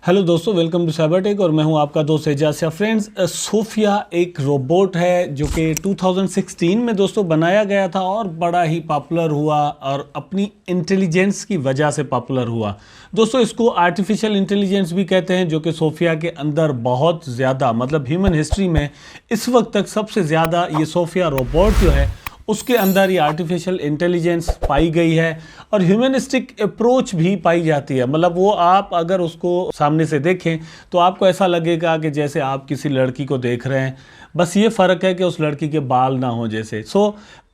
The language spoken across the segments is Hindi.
हेलो दोस्तों, वेलकम टू साइबरटेक और मैं हूं आपका दोस्त एजाज। फ्रेंड्स, सोफिया एक रोबोट है जो कि 2016 में दोस्तों बनाया गया था और बड़ा ही पॉपुलर हुआ और अपनी इंटेलिजेंस की वजह से पॉपुलर हुआ। दोस्तों, इसको आर्टिफिशियल इंटेलिजेंस भी कहते हैं, जो कि सोफिया के अंदर बहुत ज़्यादा मतलब ह्यूमन हिस्ट्री में इस वक्त तक सबसे ज़्यादा ये सोफिया रोबोट जो है उसके अंदर ये आर्टिफिशियल इंटेलिजेंस पाई गई है और ह्यूमनिस्टिक अप्रोच भी पाई जाती है। मतलब वो आप अगर उसको सामने से देखें तो आपको ऐसा लगेगा कि जैसे आप किसी लड़की को देख रहे हैं, बस ये फ़र्क है कि उस लड़की के बाल ना हो जैसे।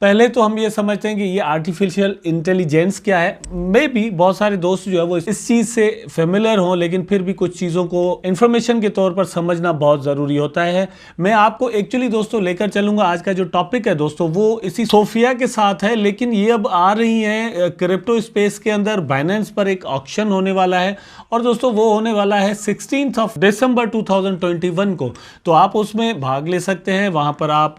पहले तो हम ये समझते हैं कि ये आर्टिफिशियल इंटेलिजेंस क्या है। मे बी बहुत सारे दोस्त जो है वो इस चीज़ से फेमिलियर हों, लेकिन फिर भी कुछ चीज़ों को इंफॉर्मेशन के तौर पर समझना बहुत ज़रूरी होता है। मैं आपको एक्चुअली दोस्तों लेकर चलूँगा, आज का जो टॉपिक है दोस्तों वो इसी सोफिया के साथ है, लेकिन ये अब आ रही है क्रिप्टो स्पेस के अंदर। बाइनेंस पर एक ऑक्शन होने वाला है और दोस्तों वो होने वाला है 16 दिसंबर 2021 को। तो आप उसमें भाग ले सकते हैं, वहाँ पर आप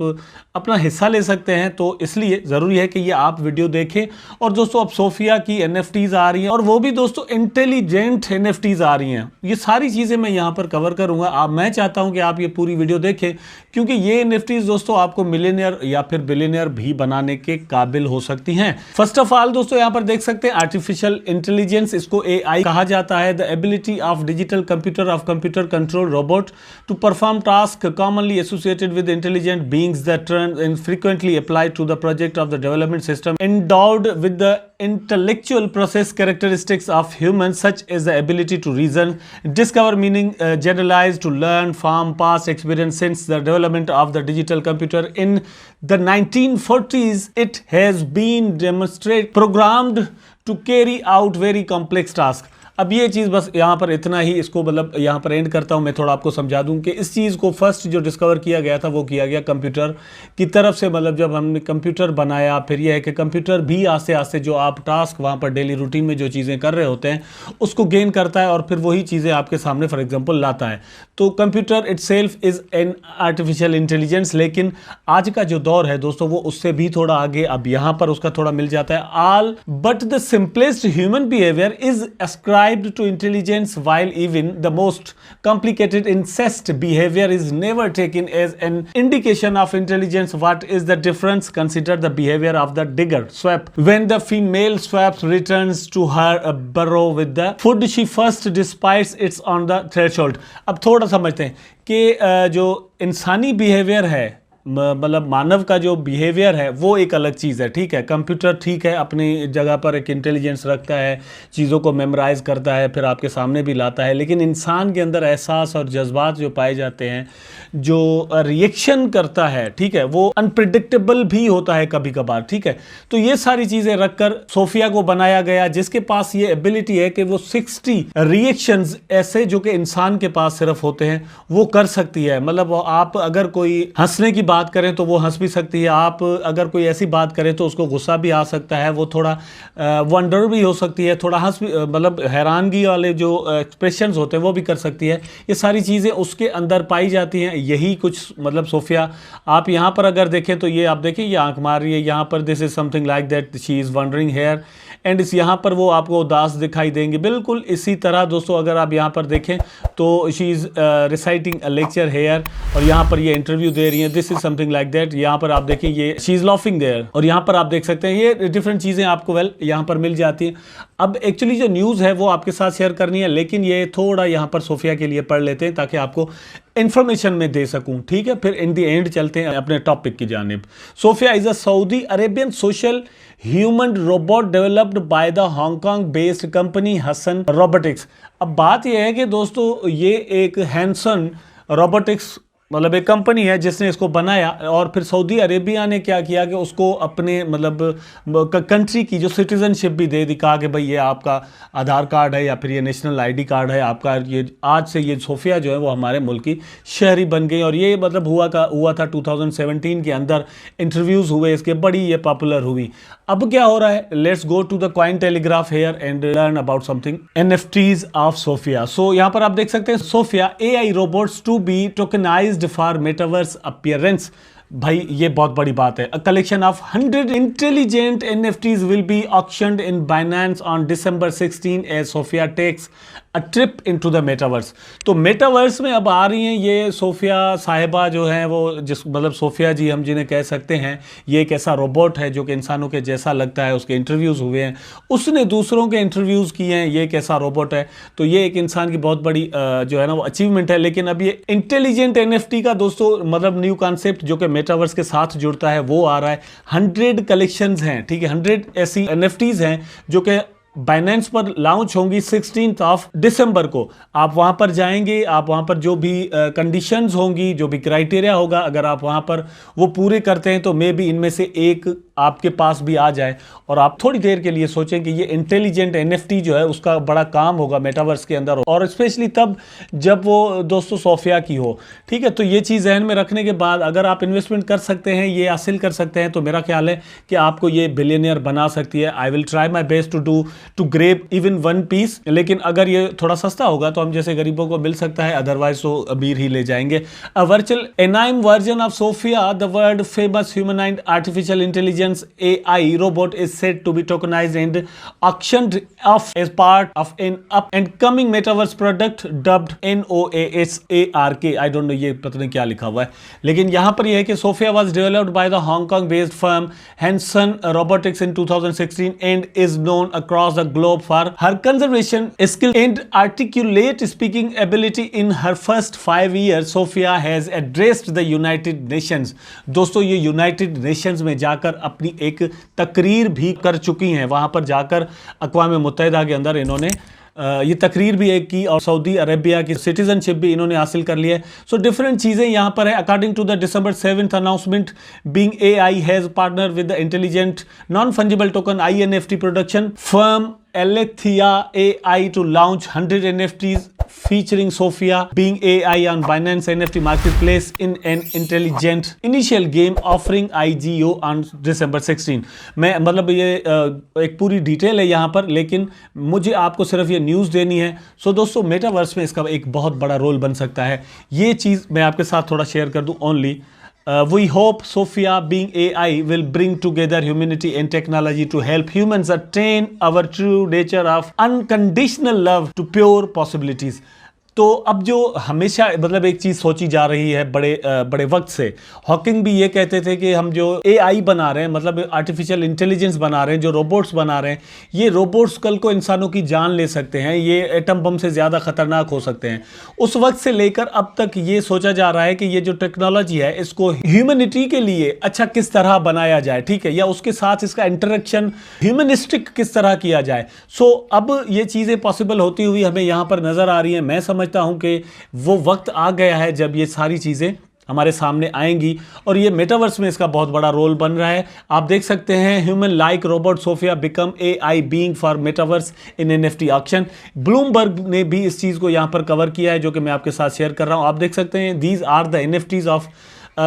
अपना हिस्सा ले सकते हैं। तो इसलिए ज़रूरी है कि ये आप वीडियो देखें। और दोस्तों अब सोफिया की NFTs आ रही हैं और वो भी दोस्तों इंटेलिजेंट NFTs आ रही हैं। ये सारी चीज़ें मैं यहाँ पर कवर करूँगा। मैं चाहता हूँ कि आप ये पूरी वीडियो देखें, क्योंकि ये NFTs दोस्तों आपको मिलियनियर या फिर बिलियनियर भी बनाने के काबिल हो सकती हैं। फर्स्ट ऑफ ऑल दोस्तों यहाँ पर देख सकते हैं आर्टिफिशियल इंटेलिजेंस, इसको AI कहा जाता है। The ability of digital computer control robot to perform task commonly associated with intelligent beings that turn and frequently applied to the project of the development system endowed with the intellectual process characteristics of humans, such as the ability to reason, discover meaning, generalize, to learn from past experience. Since the development of the digital computer in the 1940s, it has been demonstrated programmed to carry out very complex tasks. अब ये चीज़ बस यहाँ पर इतना ही, इसको मतलब यहाँ पर एंड करता हूँ। मैं थोड़ा आपको समझा दूँ कि इस चीज़ को फर्स्ट जो डिस्कवर किया गया था वो किया गया कंप्यूटर की तरफ से। मतलब जब हमने कंप्यूटर बनाया, फिर यह है कि कंप्यूटर भी आस्ते आस्ते जो आप टास्क वहाँ पर डेली रूटीन में जो चीज़ें कर रहे होते हैं उसको गेन करता है और फिर वही चीज़ें आपके सामने फॉर एग्जाम्पल लाता है। तो computer itself is an artificial intelligence. लेकिन आज का जो दौर है दोस्तों वो उससे भी थोड़ा आगे, अब यहाँ पर उसका थोड़ा मिल जाता है। All but the simplest human behaviour is ascribed to intelligence, while even the most complicated incest behavior is never taken as an indication of intelligence. What is the difference? Consider the behavior of the digger swap. When the female swap returns to her burrow with the food she first despises, it's on the threshold. अब थोड़ा समझते हैं कि जो इंसानी बिहेवियर है, मतलब मानव का जो बिहेवियर है वो एक अलग चीज़ है। ठीक है, कंप्यूटर ठीक है अपनी जगह पर एक इंटेलिजेंस रखता है, चीज़ों को मेमोराइज करता है, फिर आपके सामने भी लाता है। लेकिन इंसान के अंदर एहसास और जज्बात जो पाए जाते हैं, जो रिएक्शन करता है, ठीक है, वो अनप्रिडिक्टेबल भी होता है कभी कभार। ठीक है, तो ये सारी चीज़ें रखकर सोफिया को बनाया गया, जिसके पास ये एबिलिटी है कि वो 60 रिएक्शंस ऐसे जो कि इंसान के पास सिर्फ होते हैं वो कर सकती है। मतलब आप अगर कोई हंसने की बात करें तो वो हंस भी सकती है, आप अगर कोई ऐसी बात करें तो उसको गुस्सा भी आ सकता है, वो थोड़ा वंडर भी हो सकती है, थोड़ा हंस भी, मतलब हैरानगी वाले जो एक्सप्रेशंस होते हैं वो भी कर सकती है। ये सारी चीज़ें उसके अंदर पाई जाती हैं। यही कुछ मतलब सोफिया आप यहाँ पर अगर देखें तो ये आप देखें, ये आंख मार रही है यहाँ पर, this is something like that she is wondering here, and इस यहाँ पर वो आपको उदास दिखाई देंगे। बिल्कुल इसी तरह दोस्तों अगर आप यहाँ पर देखें तो she is reciting a lecture here, और यहाँ पर ये इंटरव्यू दे रही है, this is something like that. यहाँ पर आप देखें ये शी इज़ लाफिंग देयर, और यहाँ पर आप देख सकते हैं ये डिफरेंट चीज़ें आपको यहाँ पर मिल जाती हैं। अब एक्चुअली जो न्यूज़ है वो आपके साथ शेयर करनी है, लेकिन ये थोड़ा यहाँ पर सोफिया के लिए पढ़ लेते हैं ताकि आपको इंफॉर्मेशन में दे सकूं। ठीक है, फिर इन दी एंड चलते हैं अपने टॉपिक की जानिब। Sophia is a Saudi Arabian social human robot developed by the Hong Kong based company Hanson Robotics. अब बात यह है कि दोस्तों ये एक हैंसन रोबोटिक्स मतलब एक कंपनी है जिसने इसको बनाया, और फिर सऊदी अरेबिया ने क्या किया कि उसको अपने मतलब कंट्री की जो सिटीजनशिप भी दे दी। कहा कि भाई ये आपका आधार कार्ड है या फिर ये नेशनल ID कार्ड है आपका, ये आज से ये सोफिया जो है वो हमारे मुल्क की शहरी बन गई। और ये मतलब हुआ था 2017 के अंदर, इंटरव्यूज़ हुए इसके, बड़ी ये पॉपुलर हुई। अब क्या हो रहा है, let's go to the coin telegraph here and learn about something NFTs of Sophia. So यहाँ पर आप देख सकते हैं Sophia AI robots to be tokenized for metaverse appearance भाई ये बहुत बड़ी बात है। A collection of 100 intelligent NFTs will be auctioned in Binance on December 16 as Sophia takes a trip into the metaverse. तो मेटावर्स में अब आ रही हैं ये सोफिया साहिबा जो हैं, वो जिस मतलब सोफिया जी हम जिन्हें कह सकते हैं, ये एक ऐसा रोबोट है जो कि इंसानों के जैसा लगता है। उसके इंटरव्यूज़ हुए हैं, उसने दूसरों के इंटरव्यूज़ किए हैं, ये एक ऐसा रोबोट है। तो ये एक इंसान की बहुत बड़ी जो है ना वो अचीवमेंट है। लेकिन अब ये इंटेलिजेंट NFT का दोस्तों मतलब न्यू कॉन्सेप्ट जो कि मेटावर्स के साथ जुड़ता है वो आ रहा है। 100 कलेक्शंस हैं, ठीक है, 100 ऐसी NFTs हैं जो कि बाइनेंस पर लॉन्च होंगी 16 दिसंबर को। आप वहां पर जाएंगे, आप वहां पर जो भी कंडीशंस होंगी, जो भी क्राइटेरिया होगा, अगर आप वहां पर वो पूरे करते हैं तो मे बी इनमें से एक आपके पास भी आ जाए और आप थोड़ी देर के लिए सोचें कि ये इंटेलिजेंट NFT जो है उसका बड़ा काम होगा मेटावर्स के अंदर, और स्पेशली तब जब वो दोस्तों सोफिया की हो। ठीक है, तो ये चीज़ जहन में रखने के बाद अगर आप इन्वेस्टमेंट कर सकते हैं, ये हासिल कर सकते हैं, तो मेरा ख्याल है कि आपको ये बिलियनियर बना सकती है। I will try my best to grab even one piece. लेकिन अगर ये थोड़ा सस्ता होगा तो हम जैसे गरीबों को मिल सकता है, अदरवाइज तो अमीर ही ले जाएंगे। A virtual anime version of Sophia, the world famous humanoid artificial intelligence AI robot is said to be tokenized and auctioned off as part of an up and coming metaverse product dubbed NOASARK। I don't know ये पता नहीं क्या लिखा हुआ है, लेकिन यहाँ पर यह है कि Sophia was developed by the Hong Kong based firm Hanson Robotics in 2016 and is known across the globe for her conservation skill and articulate speaking ability. In her first 5 years Sophia has addressed the United Nations। दोस्तों ये यूनाइटेड नेशंस में जाकर अपनी एक तकरीर भी कर चुकी हैं। वहां पर जाकर अक़वाम मुत्तहिदा के अंदर इन्होंने ये तकरीर भी एक की और सऊदी अरेबिया की सिटीजनशिप भी इन्होंने हासिल कर ली है। सो डिफरेंट चीज़ें यहाँ पर है। According to the December 7th announcement, Bing AI has partner with the intelligent non fungible token INFT production firm Alethea AI to launch 100 NFTs featuring Sophia Bing AI on Binance NFT marketplace in an intelligent initial game offering IGO on December 16। मैं मतलब ये एक पूरी डिटेल है यहाँ पर, लेकिन मुझे आपको सिर्फ ये न्यूज़ देनी है। सो दोस्तों मेटावर्स में इसका एक बहुत बड़ा रोल बन सकता है। ये चीज़ मैं आपके साथ थोड़ा शेयर कर दूँ only. We hope Sophia Bing AI will bring together humanity and technology to help humans attain our true nature of unconditional love to pure possibilities। तो अब जो हमेशा मतलब एक चीज़ सोची जा रही है बड़े वक्त से, हॉकिंग भी ये कहते थे कि हम जो AI बना रहे हैं, मतलब आर्टिफिशियल इंटेलिजेंस बना रहे हैं, जो रोबोट्स बना रहे हैं, ये रोबोट्स कल को इंसानों की जान ले सकते हैं, ये एटम बम से ज़्यादा खतरनाक हो सकते हैं। उस वक्त से लेकर अब तक ये सोचा जा रहा है कि ये जो टेक्नोलॉजी है इसको ह्यूमनिटी के लिए अच्छा किस तरह बनाया जाए, ठीक है, या उसके साथ इसका इंटरेक्शन ह्यूमनिस्टिक किस तरह किया जाए। सो अब ये चीज़ें पॉसिबल होती हुई हमें यहाँ पर नज़र आ रही हैं। मैं समझता हूं कि वो वक्त आ गया है जब ये सारी चीज़ें हमारे सामने आएंगी और ये मेटावर्स में इसका बहुत बड़ा रोल बन रहा है। आप देख सकते हैं human like robot Sophia become AI being for metaverse in NFT auction. Bloomberg ने भी इस चीज़ को यहाँ पर कवर किया है जो कि मैं आपके साथ शेयर कर रहा हूँ। आप देख सकते हैं these are the NFTs of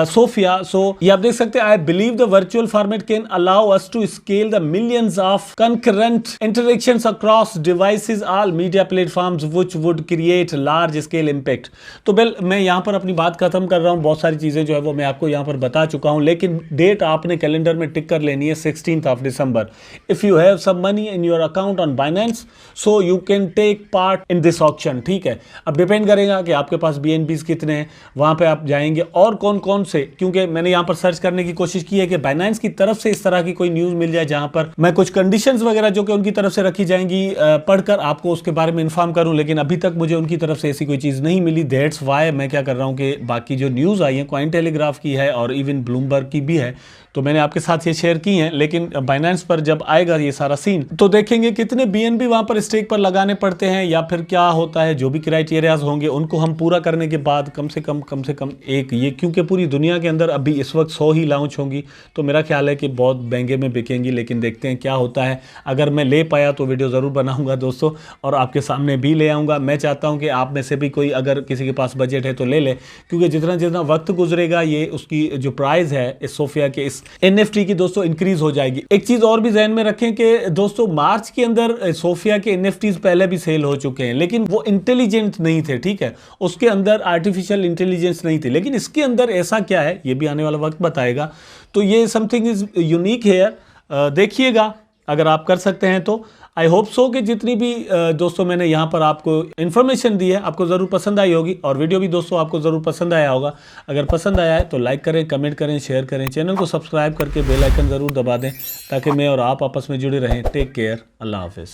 Sophia। So ये आप देख सकते हैं, I believe the virtual format can allow us to scale the millions of concurrent interactions across devices all media platforms which would create large scale impact. तो बिल मैं यहाँ पर अपनी बात खत्म कर रहा हूँ। बहुत सारी चीज़ें जो है वो मैं आपको यहाँ पर बता चुका हूँ, लेकिन डेट आपने कैलेंडर में टिक कर लेनी है 16 दिसंबर। If you have some money in your account on Binance so you can take part in this auction. ठीक है, अब डिपेंड करेगा कि आपके पास BNBs कितने हैं, वहाँ पर आप जाएंगे और कौन कौन से, क्योंकि मैंने यहां पर सर्च करने की कोशिश की है कि बाइनेंस की तरफ से इस तरह की कोई न्यूज़ मिल जाए जहां पर मैं कुछ कंडीशंस वगैरह जो कि उनकी तरफ से रखी जाएंगी पढ़कर आपको उसके बारे में इन्फॉर्म करूं, लेकिन अभी तक मुझे उनकी तरफ से ऐसी कोई चीज़ नहीं मिली। दैट्स वाई मैं क्या कर रहा हूं कि बाकी जो न्यूज़ आई है, कॉइन टेलीग्राफ की है और इवन ब्लूमबर्ग की भी है, तो मैंने आपके साथ ये शेयर की हैं। लेकिन बाइनेंस पर जब आएगा ये सारा सीन तो देखेंगे कितने BNB वहां पर स्टेक पर लगाने पड़ते हैं या फिर क्या होता है। जो भी क्राइटेरियाज होंगे उनको हम पूरा करने के बाद कम से कम एक ये, क्योंकि पूरी दुनिया के अंदर अभी इस वक्त 100 ही लॉन्च होंगी, तो मेरा ख्याल है कि बहुत महंगे में बिकेंगी। लेकिन देखते हैं क्या होता है। अगर मैं ले पाया तो वीडियो ज़रूर बनाऊंगा दोस्तों और आपके सामने भी ले आऊँगा। मैं चाहता हूँ कि आप में से भी कोई अगर किसी के पास बजट है तो ले ले, क्योंकि जितना जितना वक्त गुजरेगा ये उसकी जो प्राइस है इस सोफिया के इस NFT की दोस्तों इंक्रीज हो जाएगी। एक चीज और भी ध्यान में रखें कि दोस्तों मार्च के अंदर सोफिया के NFTs पहले भी सेल हो चुके हैं, लेकिन वो इंटेलिजेंट नहीं थे, ठीक है, उसके अंदर आर्टिफिशियल इंटेलिजेंस नहीं थी। लेकिन इसके अंदर ऐसा क्या है ये भी आने वाला वक्त बताएगा। तो ये समथिंग इज यूनिक हेयर, देखिएगा अगर आप कर सकते हैं तो। आई होप सो कि जितनी भी दोस्तों मैंने यहाँ पर आपको इन्फॉर्मेशन दी है आपको ज़रूर पसंद आई होगी, और वीडियो भी दोस्तों आपको ज़रूर पसंद आया होगा। अगर पसंद आया है तो लाइक करें, कमेंट करें, शेयर करें, चैनल को सब्सक्राइब करके बेल आइकन ज़रूर दबा दें ताकि मैं और आप आपस में जुड़े रहें। टेक केयर, अल्लाह हाफिज़।